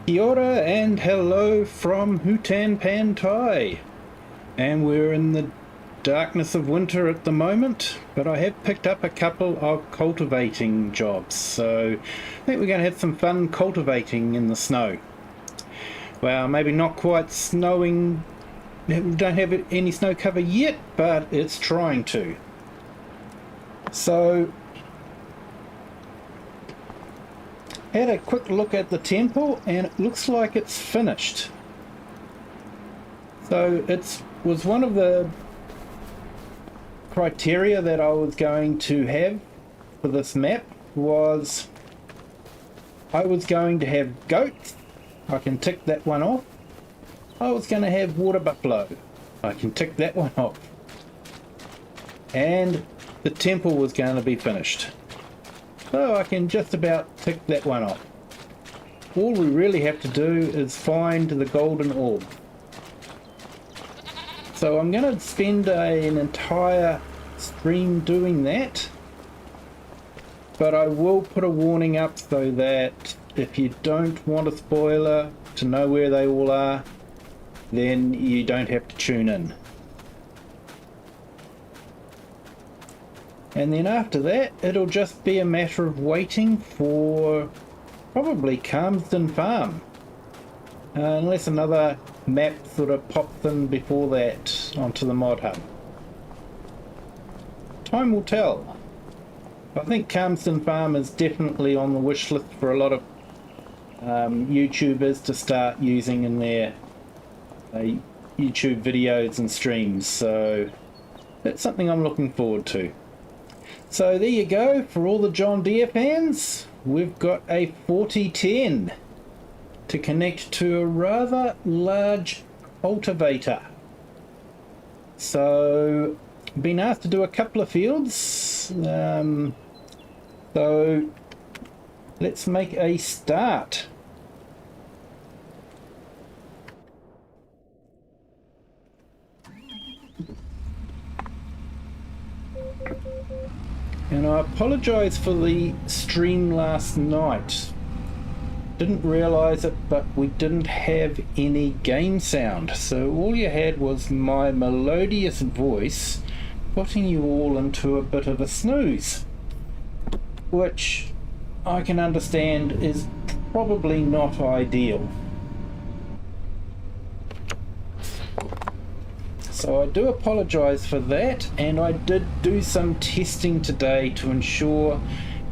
Kia ora and hello from Hutan Pantai. And we're in the darkness of winter at the moment, but I have picked up a couple of cultivating jobs, so I think we're going to have some fun cultivating in the snow. Well, maybe not quite snowing, we don't have any snow cover yet, but it's trying to. So had a quick look at the temple and it looks like it's finished. So it was one of the criteria that I was going to have for this map was I was going to have goats. I can tick that one off. I was going to have water buffalo. I can tick that one off. And the temple was going to be finished. So I can just about tick that one off. All we really have to do is find the golden orb. So I'm going to spend an entire stream doing that. But I will put a warning up so that if you don't want a spoiler to know where they all are, then you don't have to tune in. And then after that, it'll just be a matter of waiting for probably Calmsden Farm. Unless another map sort of pops in before that onto the mod hub. Time will tell. I think Calmsden Farm is definitely on the wish list for a lot of YouTubers to start using in their YouTube videos and streams. So that's something I'm looking forward to. So there you go, for all the John Deere fans, we've got a 4010 to connect to a rather large cultivator. So, been asked to do a couple of fields, so let's make a start. And I apologise for the stream last night. Didn't realise it, but we didn't have any game sound. So all you had was my melodious voice putting you all into a bit of a snooze. Which I can understand is probably not ideal. So I do apologise for that, and I did do some testing today to ensure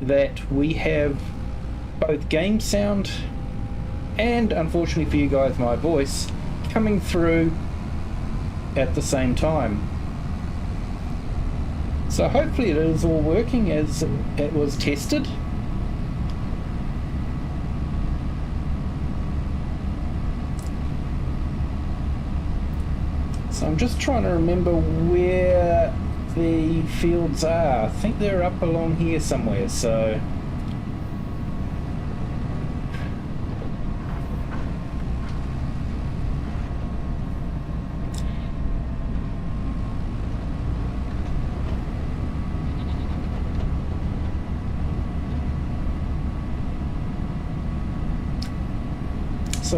that we have both game sound and, unfortunately for you guys, my voice coming through at the same time. So hopefully it is all working as it was tested. So I'm just trying to remember where the fields are. I think they're up along here somewhere, so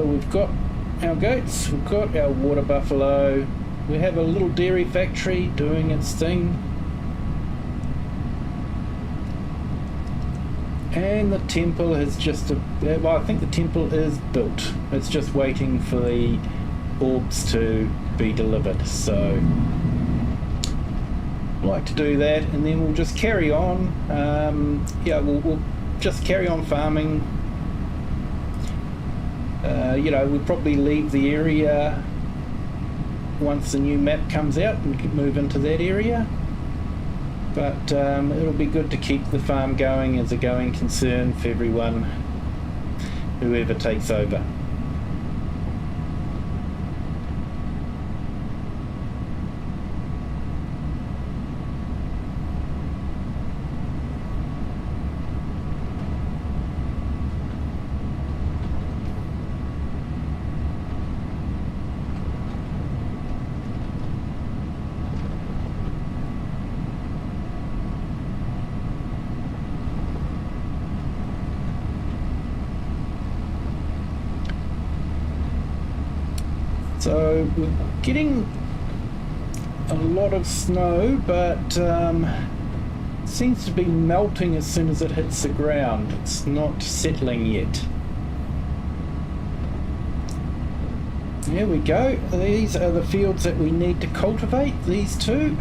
we've got our goats, we've got our water buffalo. We have a little dairy factory doing its thing. And the temple has just, well, I think the temple is built. It's just waiting for the orbs to be delivered. So I'd like to do that, and then we'll just carry on. Yeah, we'll just carry on farming. We'll probably leave the area once the new map comes out and move into that area, but it'll be good to keep the farm going as a going concern for everyone, whoever takes over. So we're getting a lot of snow, but seems to be melting as soon as it hits the ground. It's not settling yet. There we go. These are the fields that we need to cultivate, these two.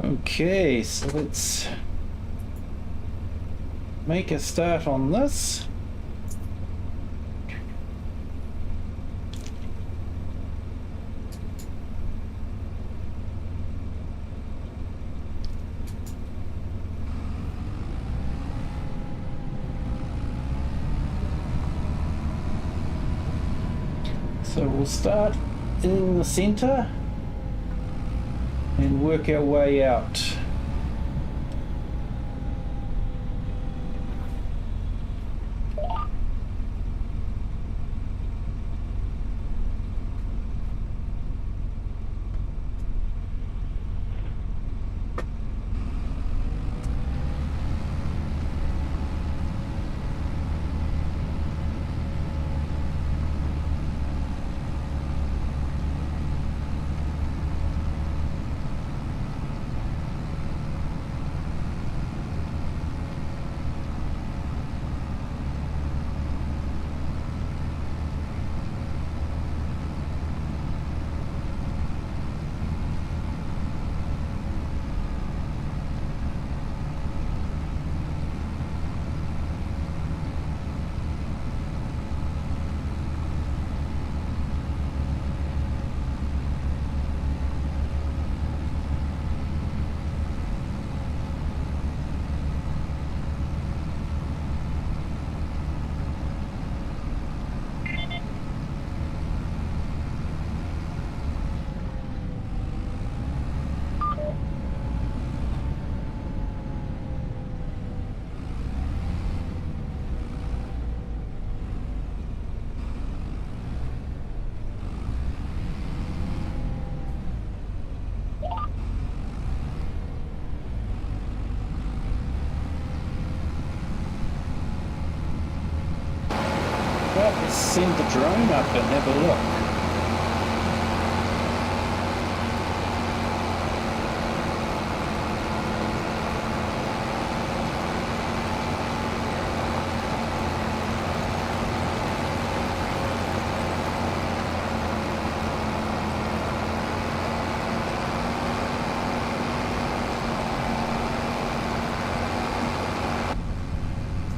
Okay, so let's make a start on this. So we'll start in the center and work our way out. Well, let's send the drone up and have a look.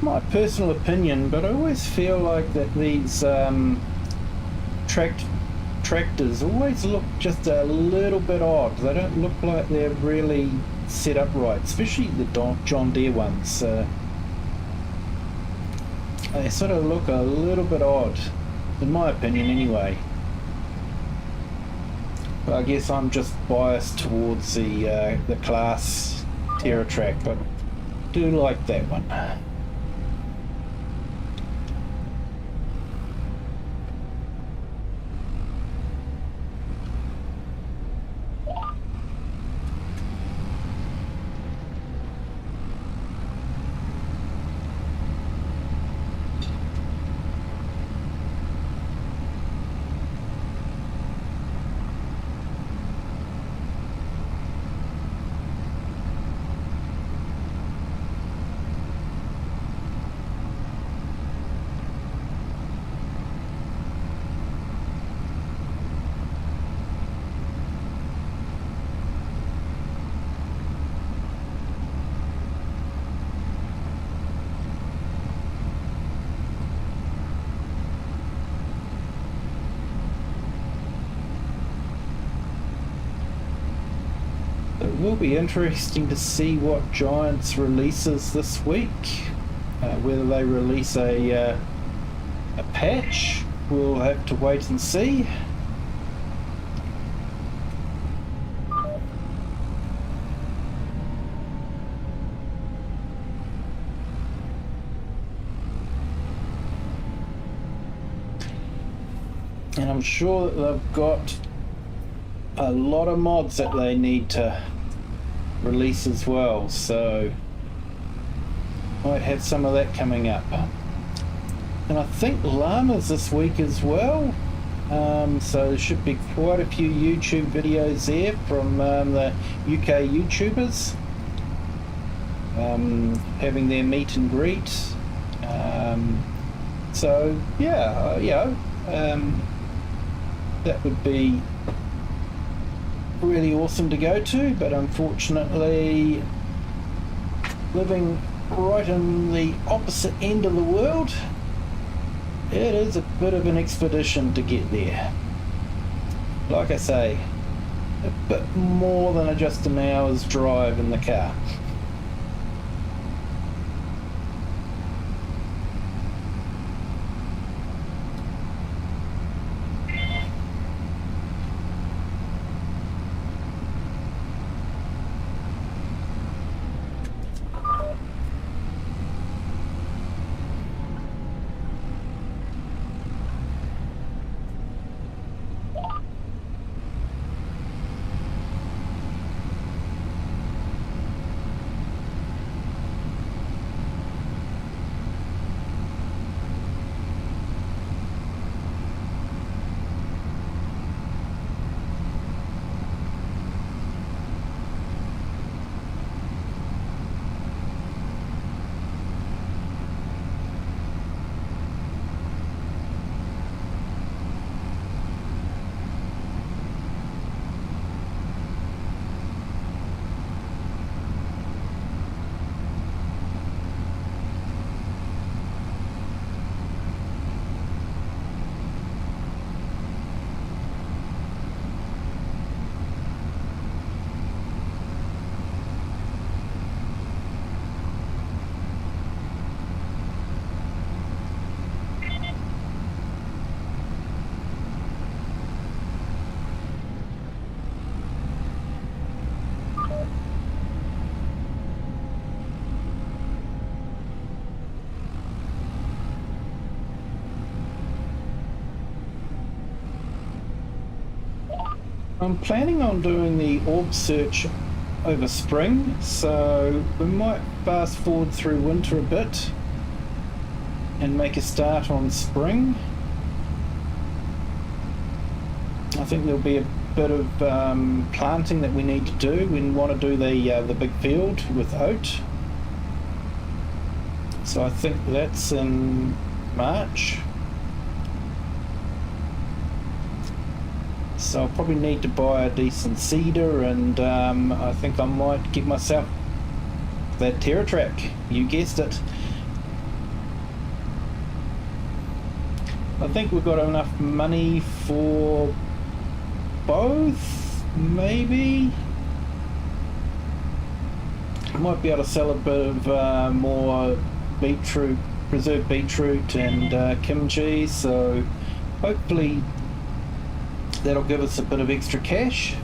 My personal opinion, but I always feel like that these tractors always look just a little bit odd. They don't look like they're really set up right, especially the John Deere ones. They sort of look a little bit odd, in my opinion anyway. But I guess I'm just biased towards the class TerraTrack, but I do like that one. will be interesting to see what Giants releases this week. Whether they release a patch, we'll have to wait and see. And I'm sure that they've got a lot of mods that they need to release as well, so might have some of that coming up. And I think llamas this week as well, so there should be quite a few YouTube videos there from the UK YouTubers having their meet and greet. So yeah, that would be really awesome to go to, but unfortunately living right in the opposite end of the world, it is a bit of an expedition to get there. Like I say, a bit more than just an hour's drive in the car. I'm planning on doing the orb search over spring, so we might fast forward through winter a bit and make a start on spring. I think there'll be a bit of planting that we need to do. We want to do the big field with oat, so I think that's in March. So I'll probably need to buy a decent seeder, and I think I might get myself that TerraTrack. You guessed it. I think we've got enough money for both, maybe. I might be able to sell a bit of more beetroot, preserved beetroot and kimchi, so hopefully that'll give us a bit of extra cash.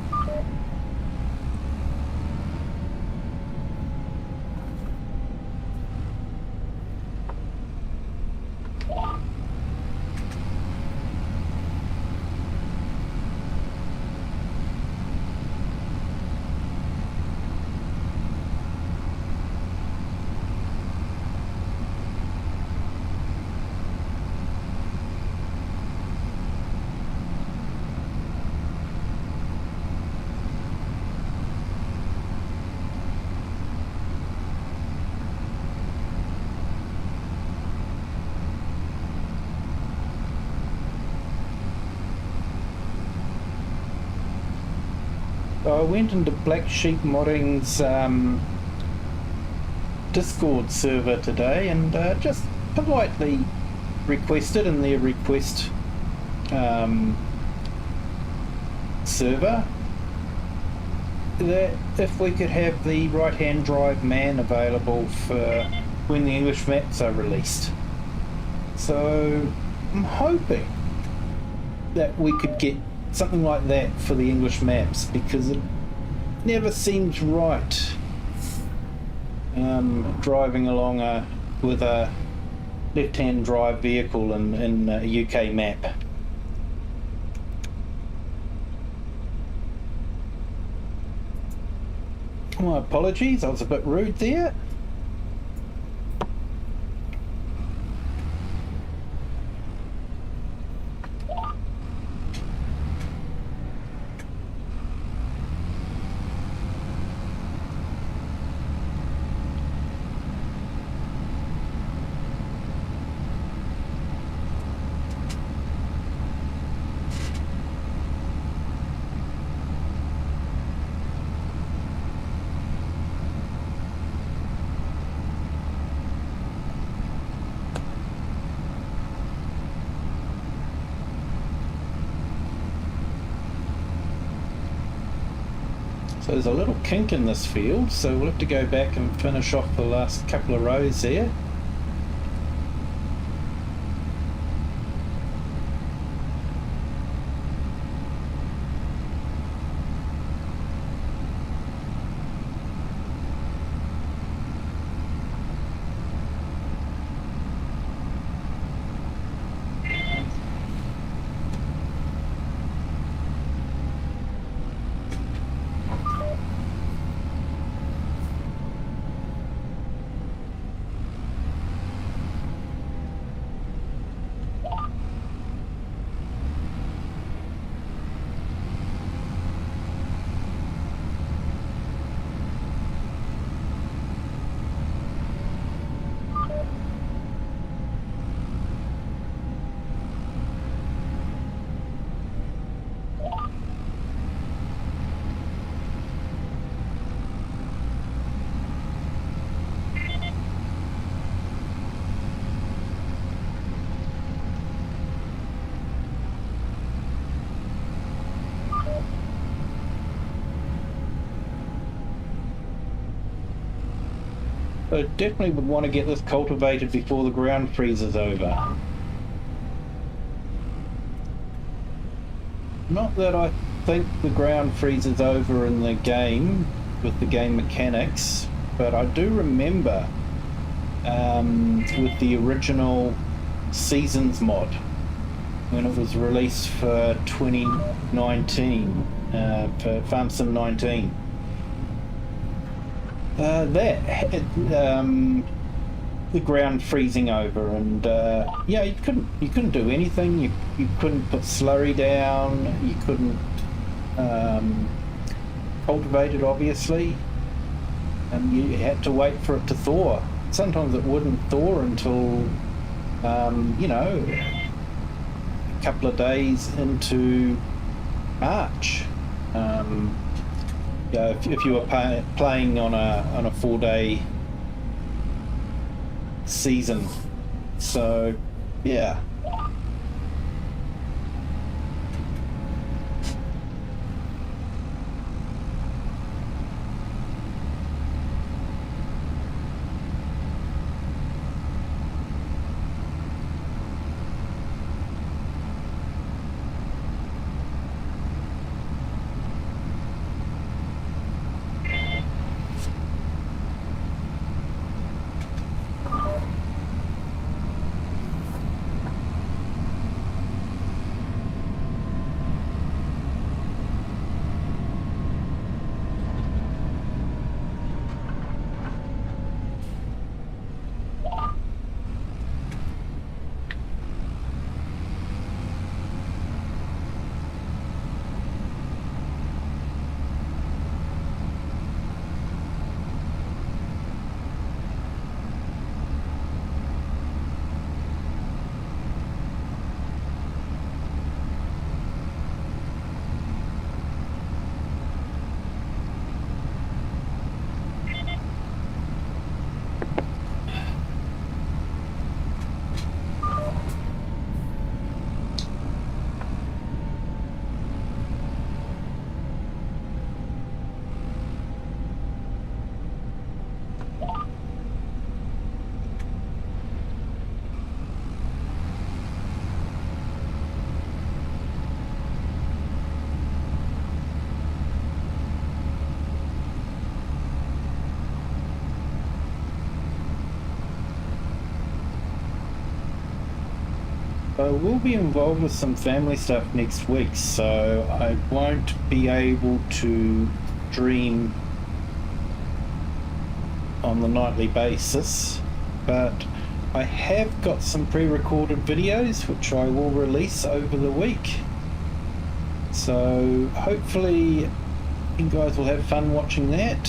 I went into Black Sheep Modding's Discord server today and just politely requested in their request server that if we could have the right-hand drive man available for when the English maps are released. So I'm hoping that we could get something like that for the English maps, because it never seems right driving along with a left-hand drive vehicle in a UK map. My apologies, I was a bit rude there. So there's a little kink in this field, so we'll have to go back and finish off the last couple of rows there. I definitely would want to get this cultivated before the ground freezes over. Not that I think the ground freezes over in the game with the game mechanics, but I do remember with the original Seasons mod, when it was released for 2019, for Farm Sim 19. That had the ground freezing over, and yeah, you couldn't do anything. You couldn't put slurry down. You couldn't cultivate it, obviously, and you had to wait for it to thaw. Sometimes it wouldn't thaw until you know, a couple of days into March. Yeah, if you were playing on a 4-day season, so yeah. I will be involved with some family stuff next week, so I won't be able to stream on the nightly basis, but I have got some pre-recorded videos which I will release over the week. So hopefully you guys will have fun watching that.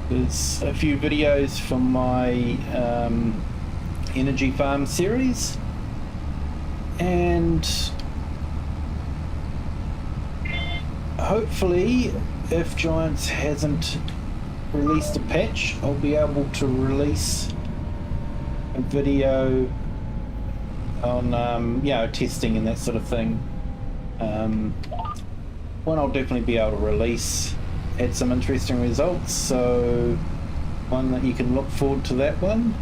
There's a few videos from my Energy Farm series, and hopefully if Giants hasn't released a patch, I'll be able to release a video on testing and that sort of thing. One I'll definitely be able to release, had some interesting results, so one that you can look forward to that one.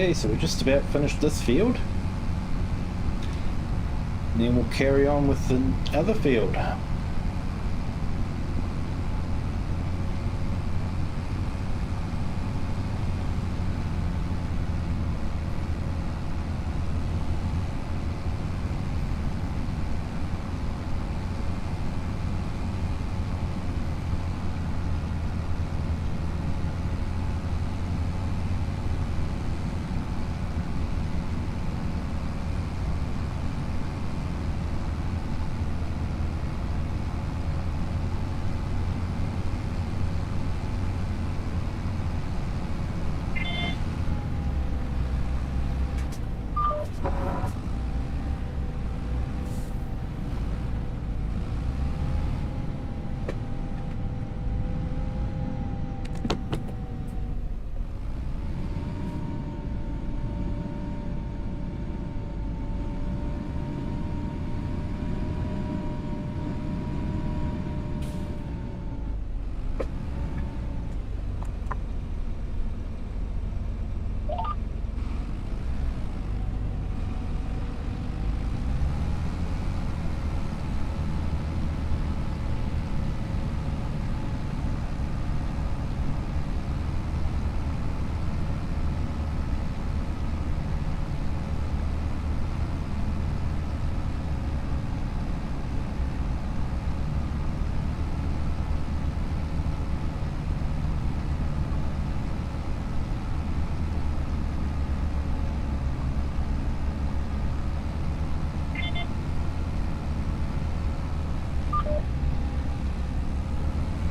Okay, so we're just about finished this field. And then we'll carry on with the other field.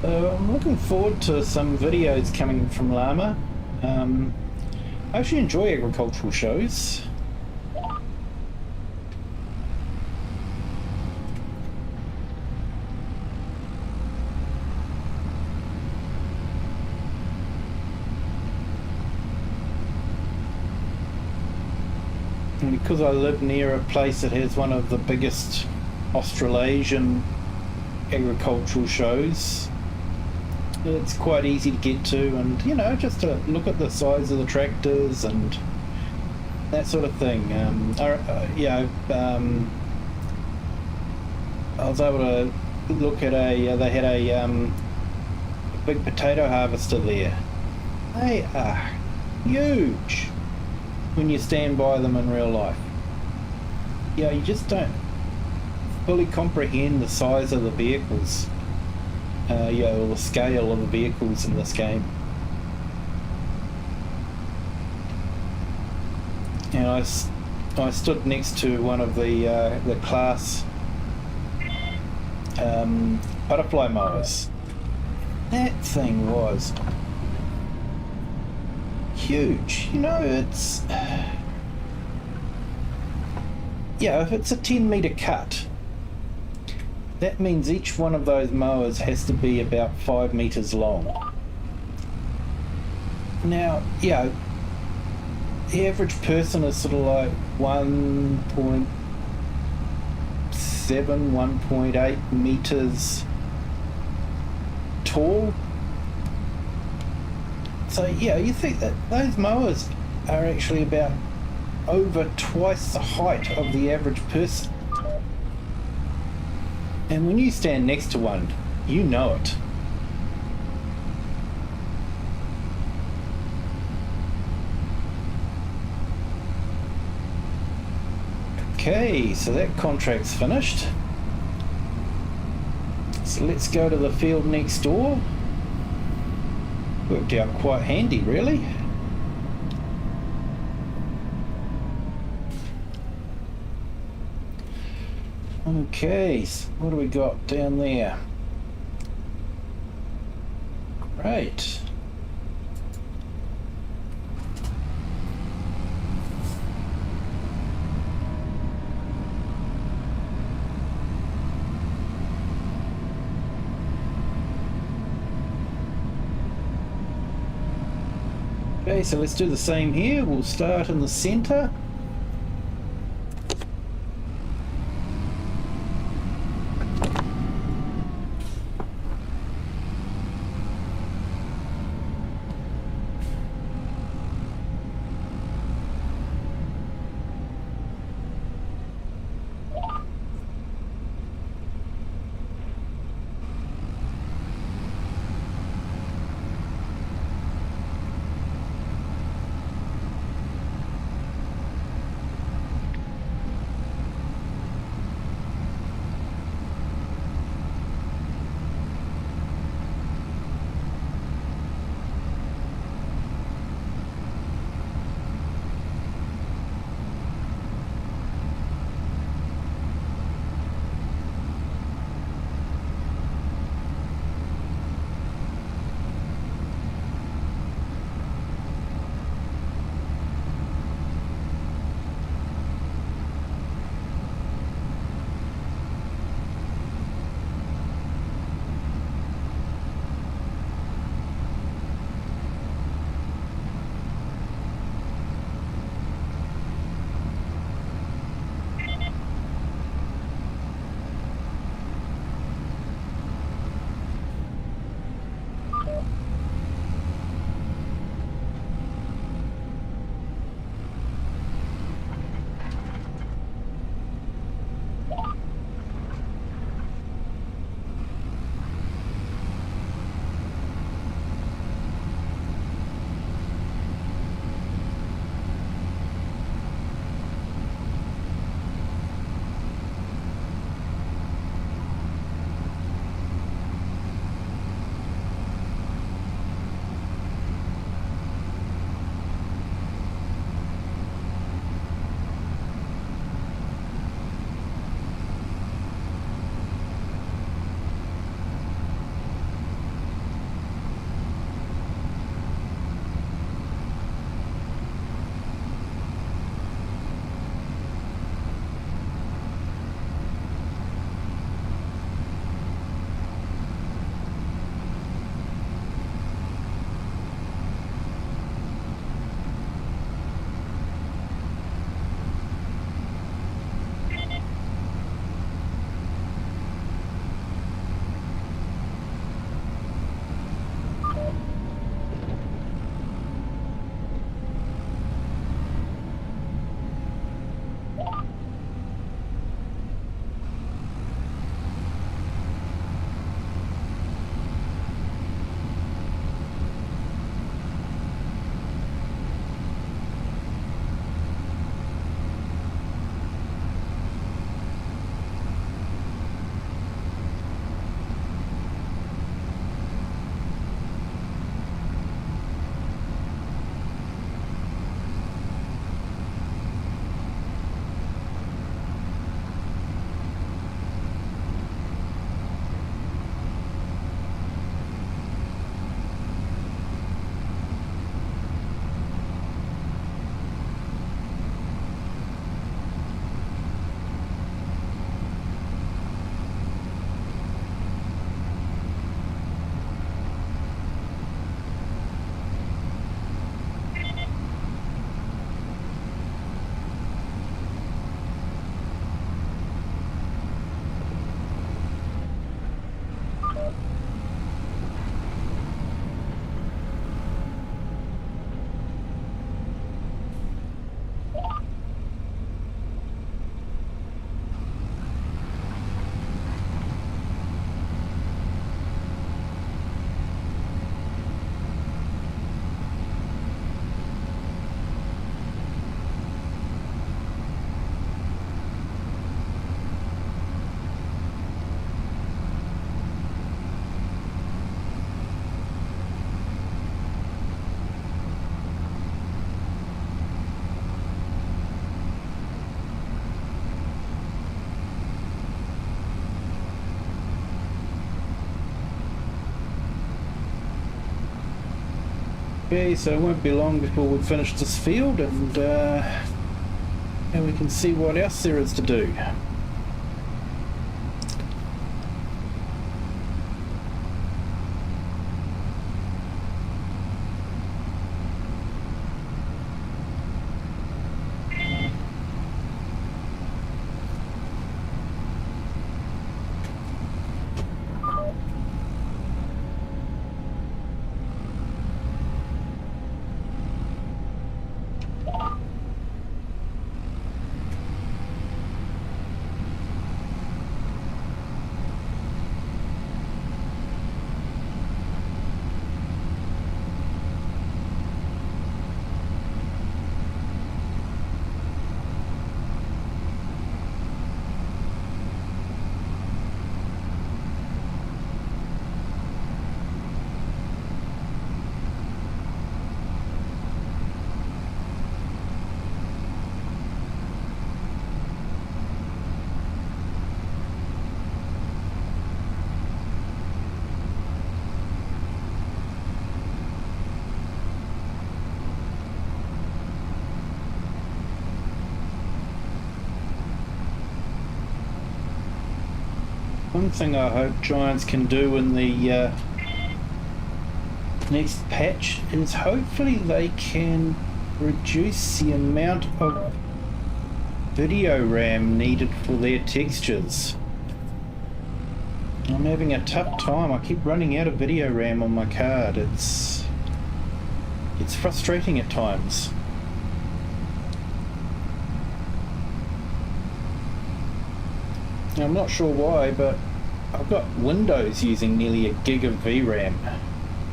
I'm looking forward to some videos coming from Llama. I actually enjoy agricultural shows. And because I live near a place that has one of the biggest Australasian agricultural shows, it's quite easy to get to, and you know, just to look at the size of the tractors and that sort of thing. I was able to look at they had a big potato harvester there. They are huge when you stand by them in real life. Yeah, you just don't fully comprehend the size of the vehicles, or the scale of the vehicles in this game. And I stood next to one of the class butterfly mowers. That thing was huge. You know, it's if it's a 10-meter cut, that means each one of those mowers has to be about 5 meters long. Now, the average person is sort of like 1.7, 1.8 meters tall. So you think that those mowers are actually about over twice the height of the average person. And when you stand next to one, you know it. Okay, so that contract's finished. So let's go to the field next door. Worked out quite handy, really. Okay, so what do we got down there? Right. Okay, so let's do the same here. We'll start in the center. Okay, so it won't be long before we finish this field, and we can see what else there is to do. One thing I hope Giants can do in the next patch is hopefully they can reduce the amount of video RAM needed for their textures. I'm having a tough time. I keep running out of video RAM on my card. It's frustrating at times. Now, I'm not sure why, but I've got Windows using nearly a gig of VRAM,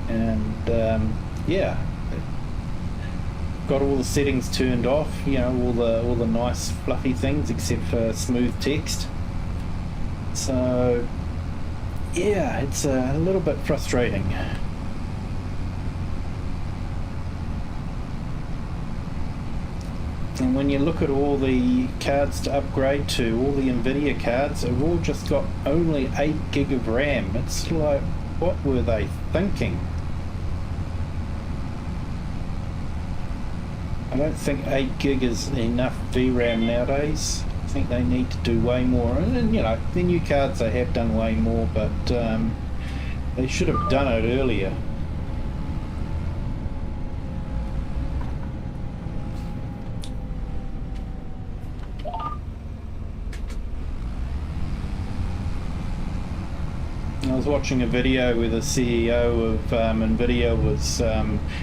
and yeah, got all the settings turned off. You know, all the nice fluffy things except for smooth text. So yeah, it's a little bit frustrating. And when you look at all the cards to upgrade to, all the NVIDIA cards have all just got only 8 gig of RAM. It's like, what were they thinking? I don't think 8 gig is enough VRAM nowadays. I think they need to do way more. And you know, the new cards they have done way more, but they should have done it earlier. I was watching a video where the CEO of NVIDIA was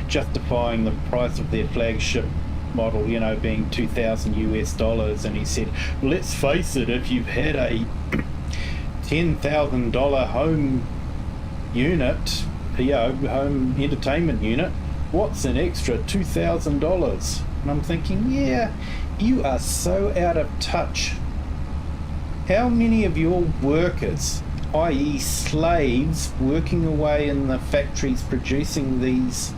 justifying the price of their flagship model, you know, being $2,000 US, and he said, well, let's face it, if you've had a $10,000 home unit, you know, home entertainment unit, what's an extra $2,000? And I'm thinking, yeah, you are so out of touch. How many of your workers, i.e. slaves working away in the factories producing these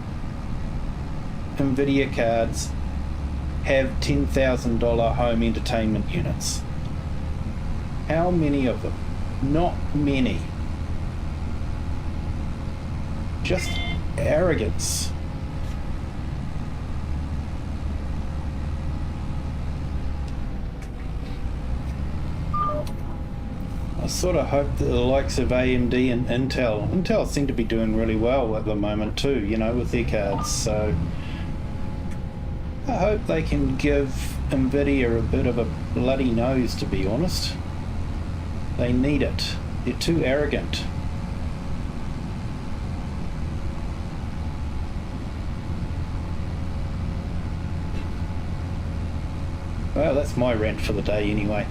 NVIDIA cards, have $10,000 home entertainment units? How many of them? Not many. Just arrogance. I sort of hope that the likes of AMD and Intel seem to be doing really well at the moment too, you know, with their cards. So I hope they can give NVIDIA a bit of a bloody nose, to be honest. They need it. They're too arrogant. Well, that's my rant for the day anyway.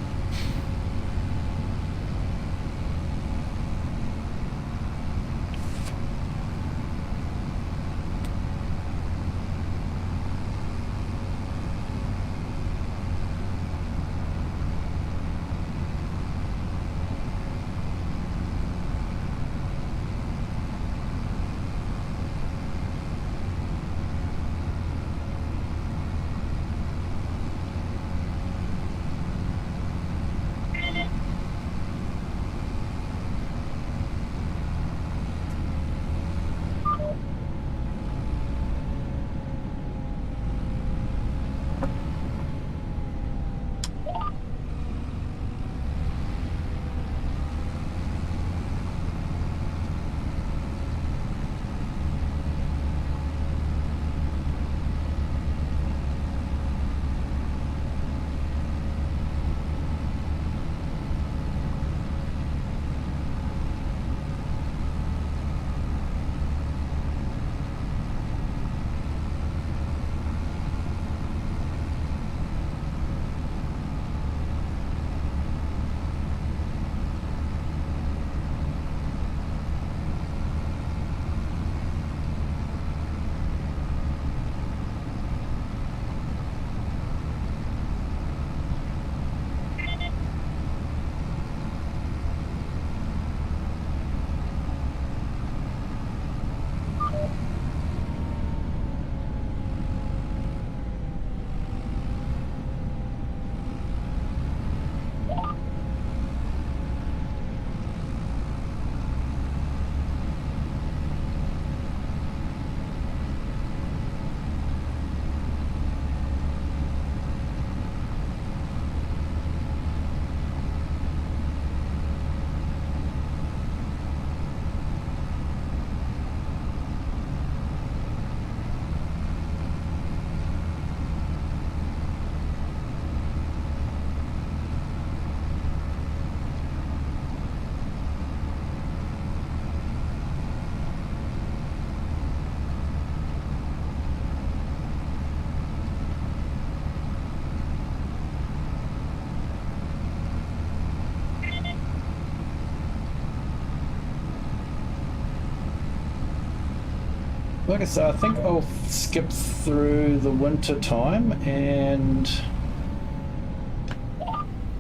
like I said, I think I'll skip through the winter time, and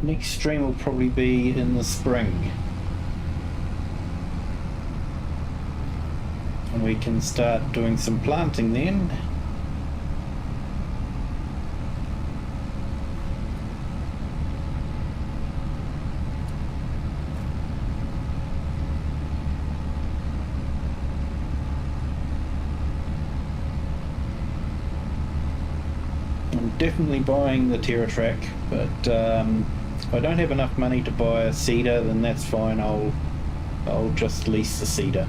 next stream will probably be in the spring. And we can start doing some planting then. I'm definitely buying the TerraTrack, but if I don't have enough money to buy a seeder, then that's fine. I'll just lease the seeder.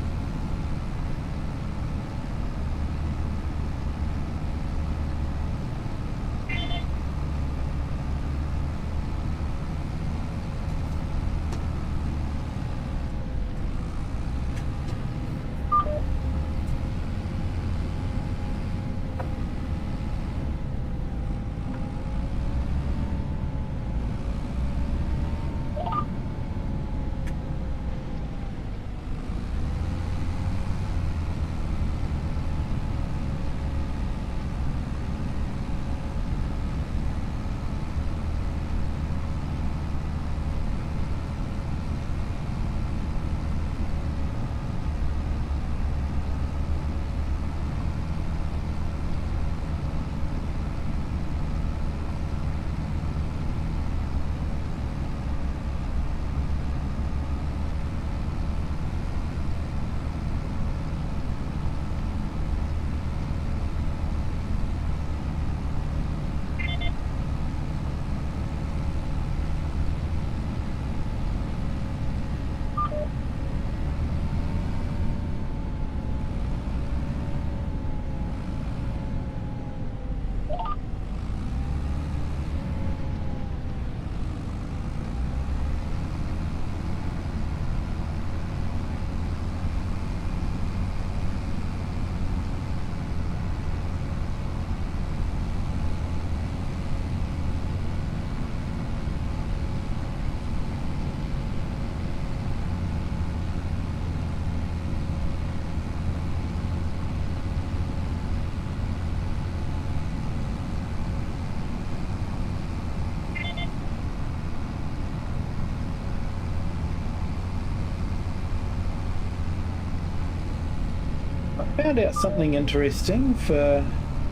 Found out something interesting for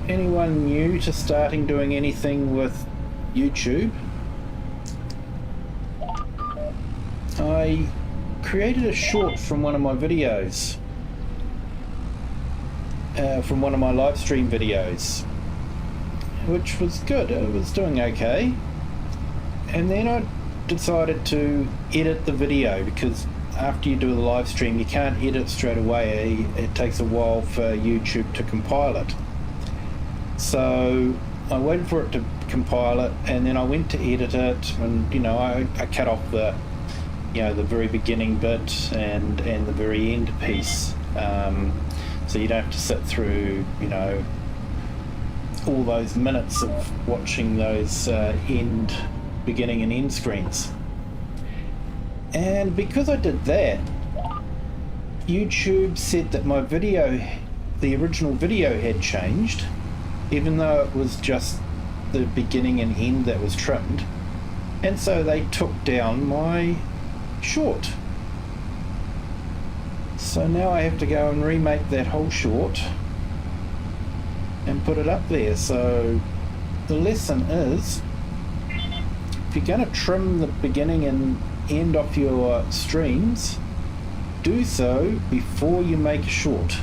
anyone new to starting doing anything with YouTube. I created a short from one of my videos, from one of my live stream videos, which was good. It was doing okay, and then I decided to edit the video, because after you do the live stream you can't edit straight away. It takes a while for YouTube to compile it. So I waited for it to compile it, and then I went to edit it, and I cut off the the very beginning bit and the very end piece, so you don't have to sit through all those minutes of watching those beginning and end screens. And because I did that, YouTube said that my video, the original video, had changed, even though it was just the beginning and end that was trimmed, and so they took down my short. So now I have to go and remake that whole short and put it up there. So the lesson is, if you're going to trim the beginning and end off your streams, do so before you make a short.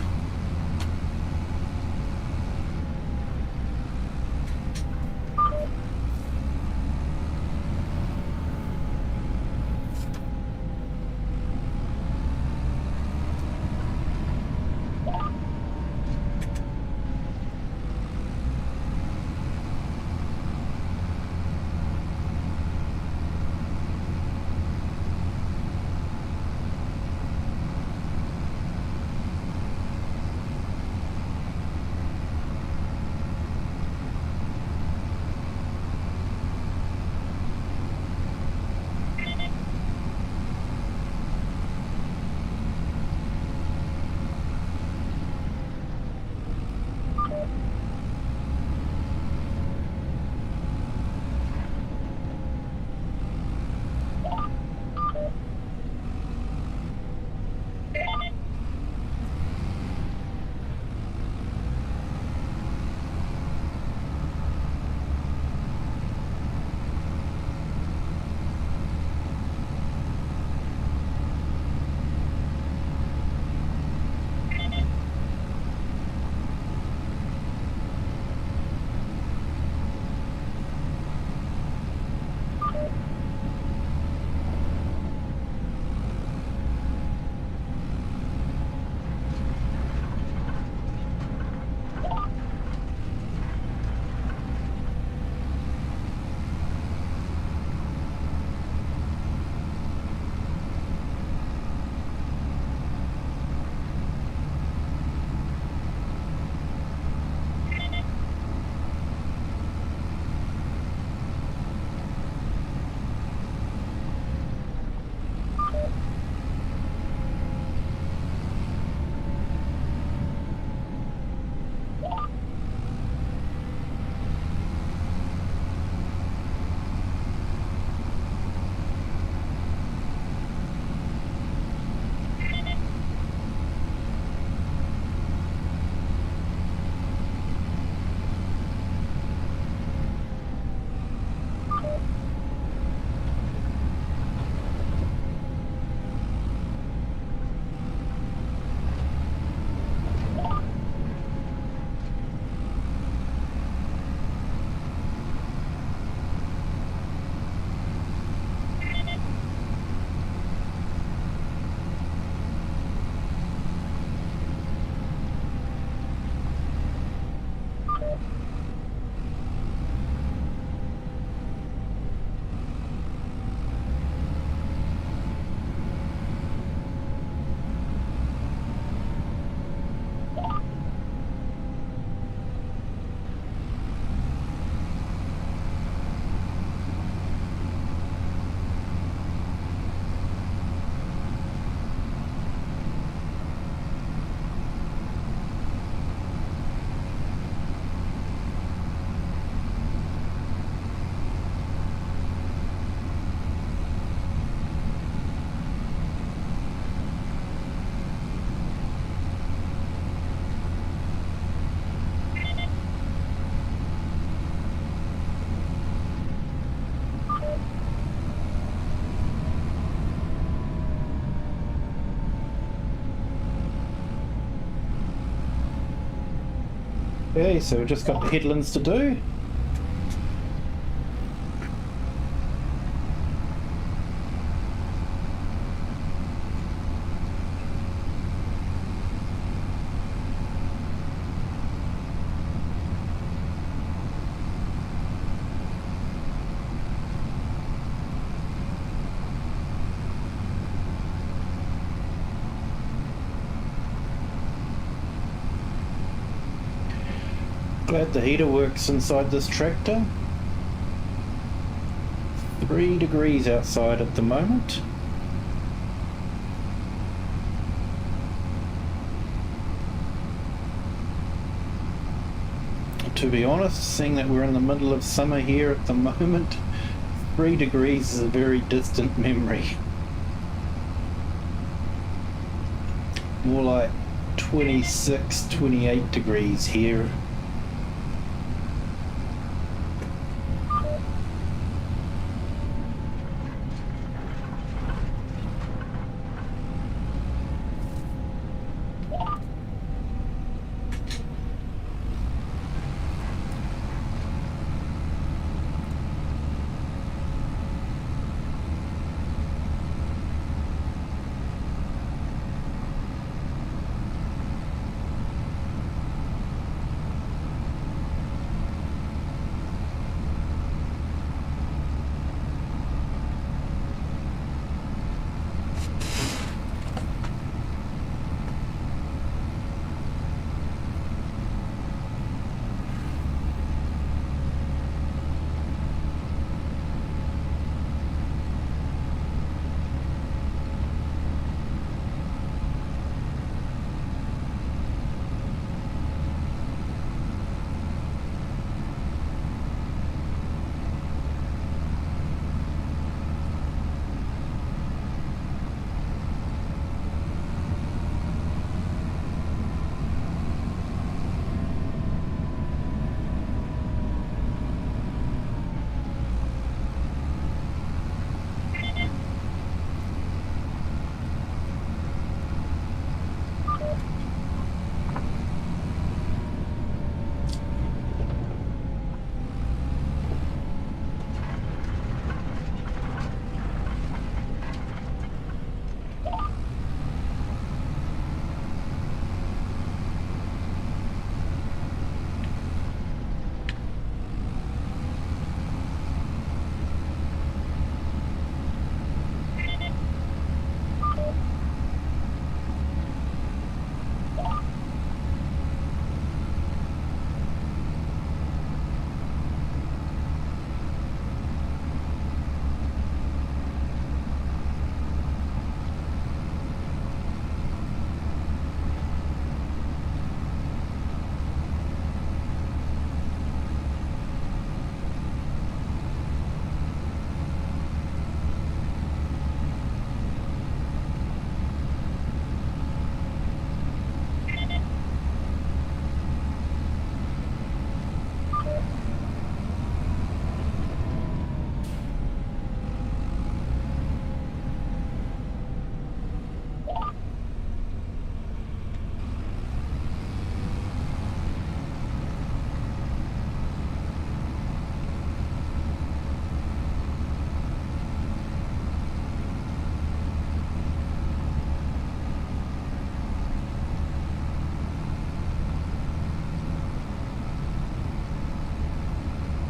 Okay, so we've just got the headlands to do. Glad the heater works inside this tractor. 3 degrees outside at the moment. To be honest, seeing that we're in the middle of summer here at the moment, 3 degrees is a very distant memory. More like 26, 28 degrees here.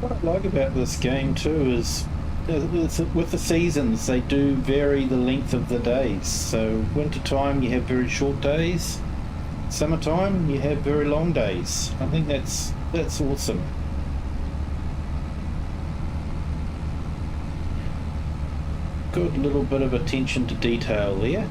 What I like about this game too is with the seasons, they do vary the length of the days. So winter time you have very short days, summertime you have very long days. I think that's awesome. Good little bit of attention to detail there.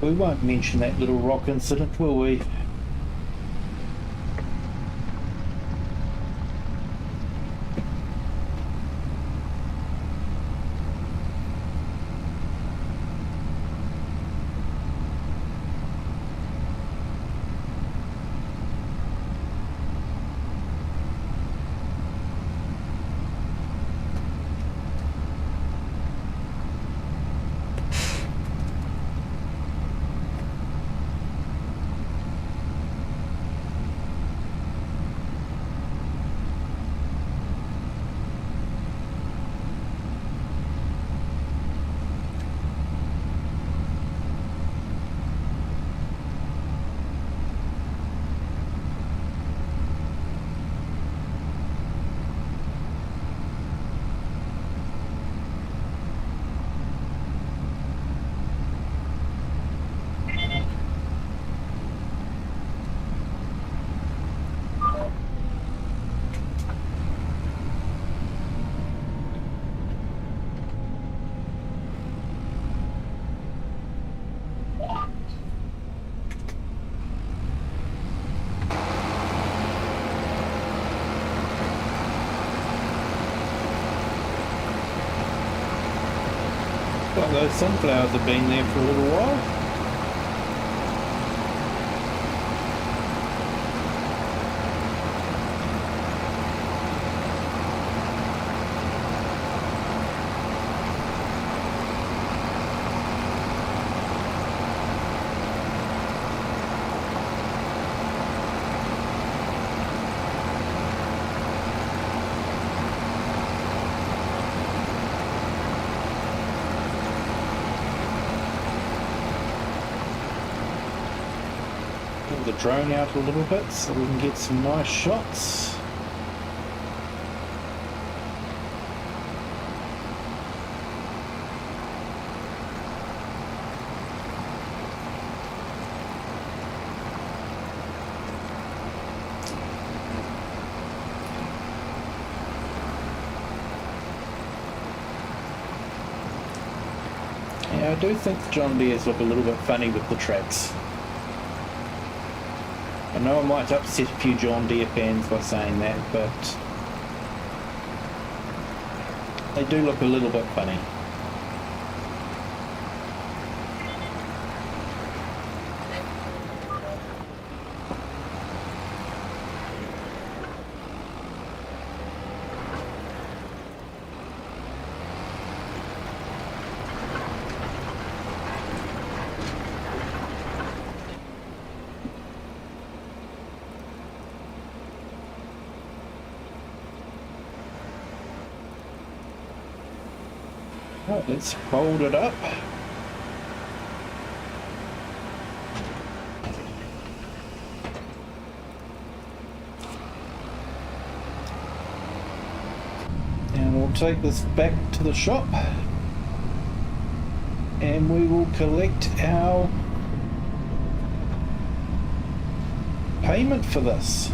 We won't mention that little rock incident, will we? Well, those sunflowers have been there for a little while. Pull the drone out a little bit so we can get some nice shots. Yeah, I do think the John Deeres look a little bit funny with the tracks. I know I might upset a few John Deere fans by saying that, but they do look a little bit funny. Right, let's fold it up. And we'll take this back to the shop and we will collect our payment for this.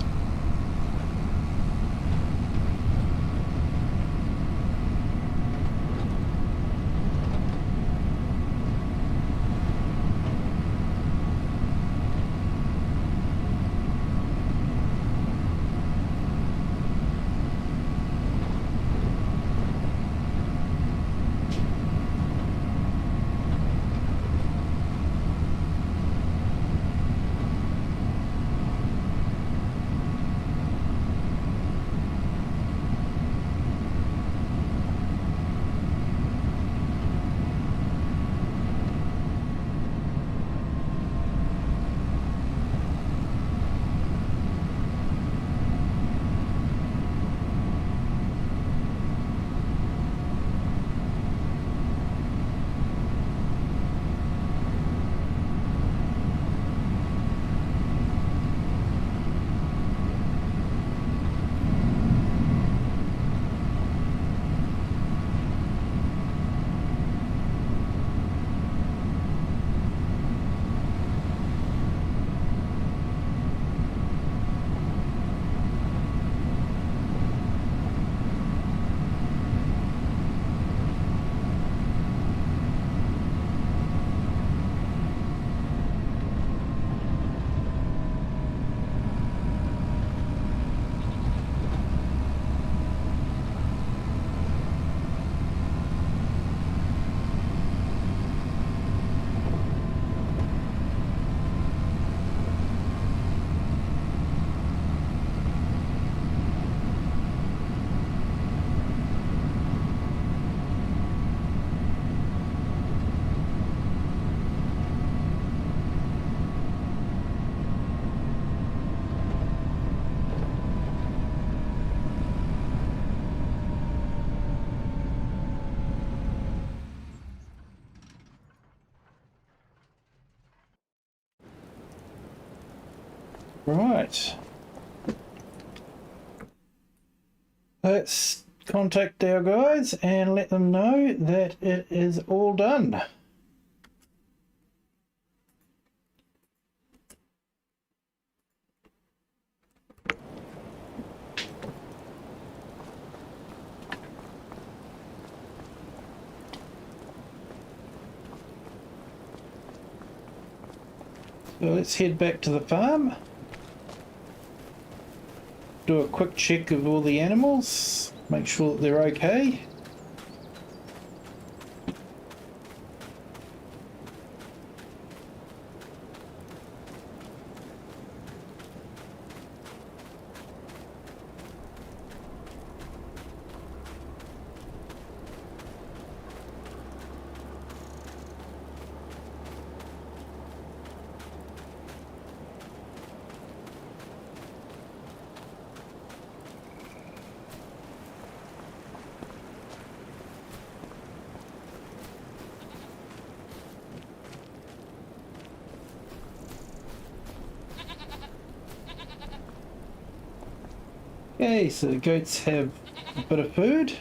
Right. Let's contact our guys and let them know that it is all done. So let's head back to the farm. Do a quick check of all the animals. Make sure that they're okay. Okay, so the goats have a bit of food.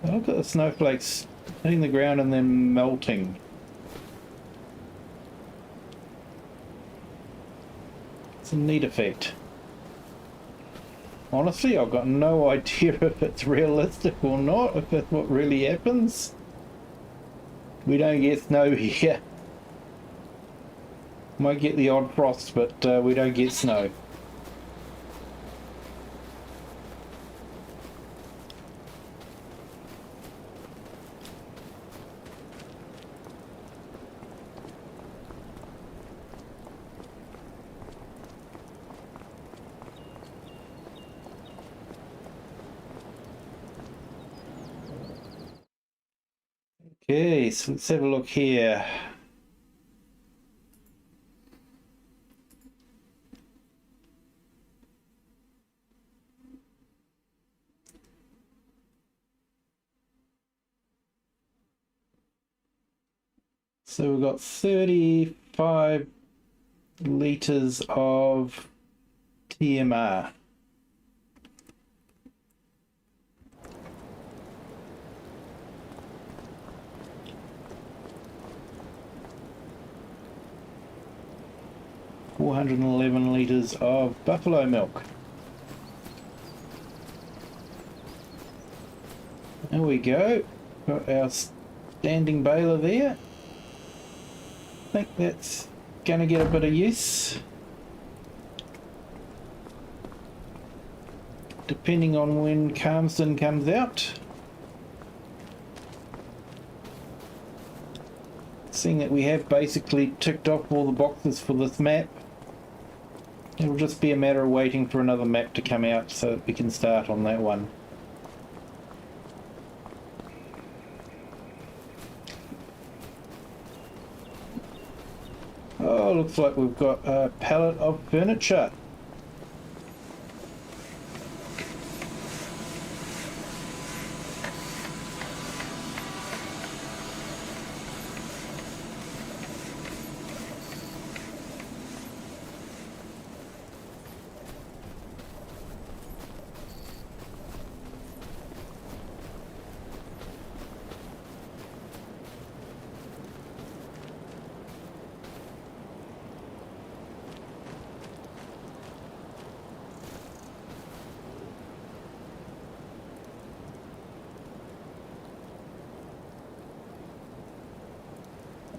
Oh, look at the snowflakes hitting the ground and then melting. It's a neat effect. Honestly, I've got no idea if it's realistic or not, if that's what really happens. We don't get snow here. Might get the odd frost, but we don't get snow. Okay, so let's have a look here. So we've got 35 litres of TMR. $411 litres of buffalo milk. There we go. Got our standing baler there. I think that's going to get a bit of use. Depending on when Calmsden comes out. Seeing that we have basically ticked off all the boxes for this map, it'll just be a matter of waiting for another map to come out so that we can start on that one. Oh, looks like we've got a pallet of furniture.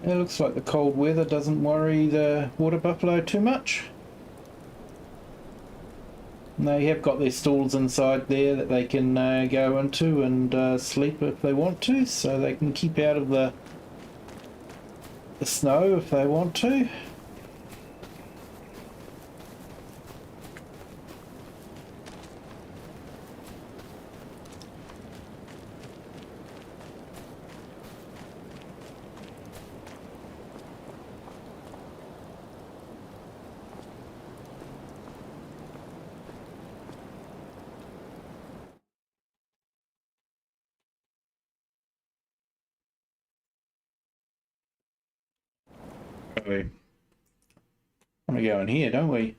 It looks like the cold weather doesn't worry the water buffalo too much. And they have got their stalls inside there that they can go into and sleep if they want to, so they can keep out of the snow if they want to. We want to go in here, don't we?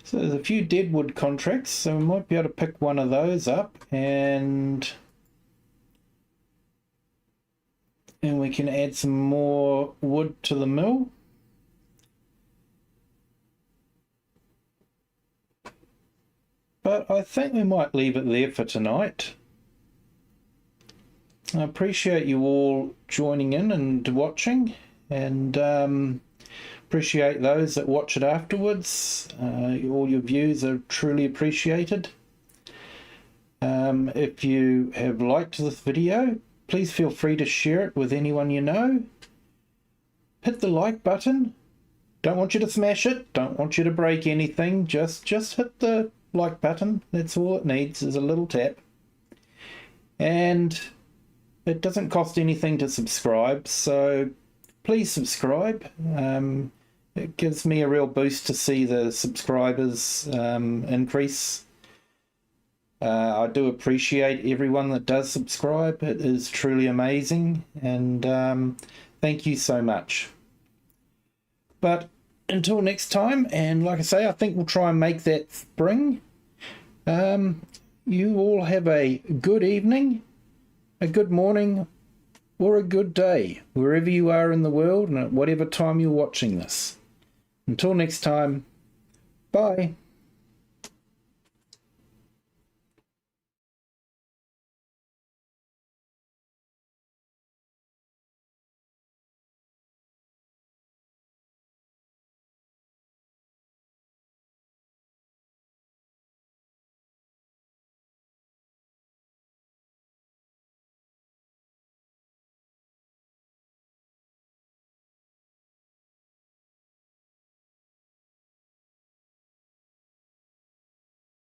So there's a few deadwood contracts, so we might be able to pick one of those up, and we can add some more wood to the mill. But I think we might leave it there for tonight. I appreciate you all joining in and watching, and appreciate those that watch it afterwards. All your views are truly appreciated. If you have liked this video, please feel free to share it with anyone you know. Hit the like button. Don't want you to smash it, don't want you to break anything, just hit the like button. That's all it needs, is a little tap. And it doesn't cost anything to subscribe, so please subscribe. It gives me a real boost to see the subscribers increase. I do appreciate everyone that does subscribe. It is truly amazing, and thank you so much. But until next time, and like I say, I think we'll try and make that spring. You all have a good evening, a good morning, or a good day, wherever you are in the world and at whatever time you're watching this. Until next time, bye.